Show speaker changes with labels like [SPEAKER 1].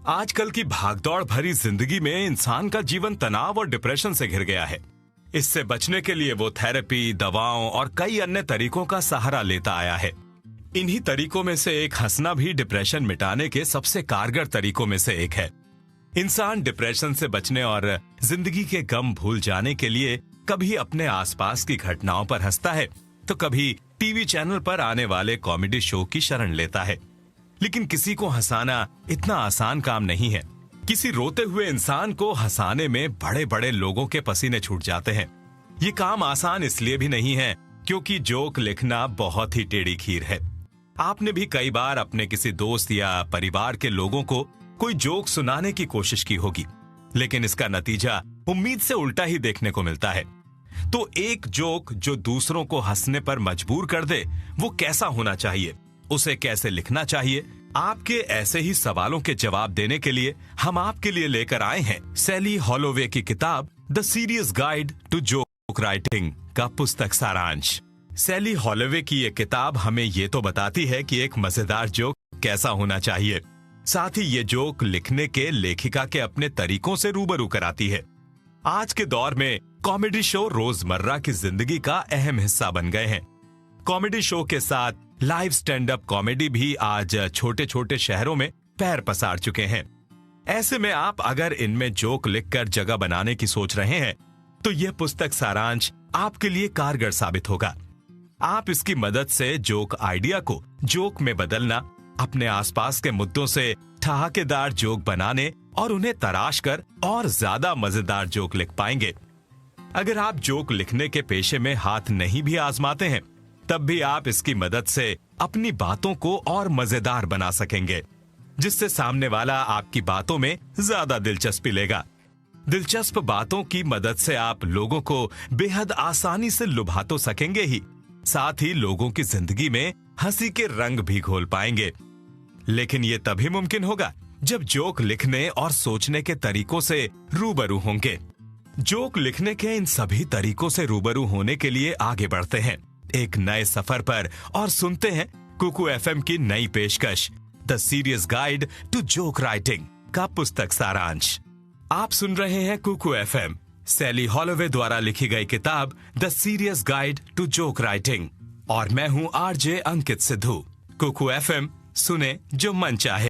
[SPEAKER 1] आजकल की भागदौड़ भरी जिंदगी में इंसान का जीवन तनाव और डिप्रेशन से घिर गया है। इससे बचने के लिए वो थेरेपी, दवाओं और कई अन्य तरीकों का सहारा लेता आया है। इन्हीं तरीकों में से एक हंसना भी डिप्रेशन मिटाने के सबसे कारगर तरीकों में से एक है। इंसान डिप्रेशन से बचने और जिंदगी के गम भूल जाने के लिए कभी अपने आसपास की घटनाओं पर हंसता है, तो कभी टीवी चैनल पर आने वाले कॉमेडी शो की शरण लेता है। लेकिन किसी को हंसाना इतना आसान काम नहीं है। किसी रोते हुए इंसान को हंसाने में बड़े बड़े लोगों के पसीने छूट जाते हैं। ये काम आसान इसलिए भी नहीं है क्योंकि जोक लिखना बहुत ही टेढ़ी खीर है। आपने भी कई बार अपने किसी दोस्त या परिवार के लोगों को कोई जोक सुनाने की कोशिश की होगी, लेकिन इसका नतीजा उम्मीद से उल्टा ही देखने को मिलता है। तो एक जोक जो दूसरों को हंसने पर मजबूर कर दे, वो कैसा होना चाहिए, उसे कैसे लिखना चाहिए? आपके ऐसे ही सवालों के जवाब देने के लिए हम आपके लिए लेकर आए हैं सैली हॉलोवे की किताब the serious guide to joke writing का पुस्तक सारांश। सैली हॉलोवे की ये किताब हमें ये तो बताती है कि एक मजेदार जोक कैसा होना चाहिए, साथ ही ये जोक लिखने के लेखिका के अपने तरीकों से रूबरू कराती है। आज के दौर में कॉमेडी शो रोजमर्रा की जिंदगी का अहम हिस्सा बन गए हैं। कॉमेडी शो के साथ लाइव स्टैंड अप कॉमेडी भी आज छोटे छोटे शहरों में पैर पसार चुके हैं। ऐसे में आप अगर इनमें जोक लिखकर जगह बनाने की सोच रहे हैं, तो यह पुस्तक सारांश आपके लिए कारगर साबित होगा। आप इसकी मदद से जोक आइडिया को जोक में बदलना, अपने आसपास के मुद्दों से ठहाकेदार जोक बनाने और उन्हें तराश कर और ज्यादा मजेदार जोक लिख पाएंगे। अगर आप जोक लिखने के पेशे में हाथ नहीं भी आजमाते हैं, तब भी आप इसकी मदद से अपनी बातों को और मजेदार बना सकेंगे, जिससे सामने वाला आपकी बातों में ज्यादा दिलचस्पी लेगा। दिलचस्प बातों की मदद से आप लोगों को बेहद आसानी से लुभा तो सकेंगे ही, साथ ही लोगों की जिंदगी में हंसी के रंग भी घोल पाएंगे। लेकिन ये तभी मुमकिन होगा जब जोक लिखने और सोचने के तरीकों से रूबरू होंगे। जोक लिखने के इन सभी तरीकों से रूबरू होने के लिए आगे बढ़ते हैं एक नए सफर पर और सुनते हैं कुकू एफएम की नई पेशकश the serious guide to joke writing का पुस्तक सारांश। आप सुन रहे हैं कुकू एफएम, सैली हॉलोवे द्वारा लिखी गई किताब the serious guide to joke writing, और मैं हूं आरजे अंकित सिद्धू। कुकू एफएम, सुने जो मन चाहे।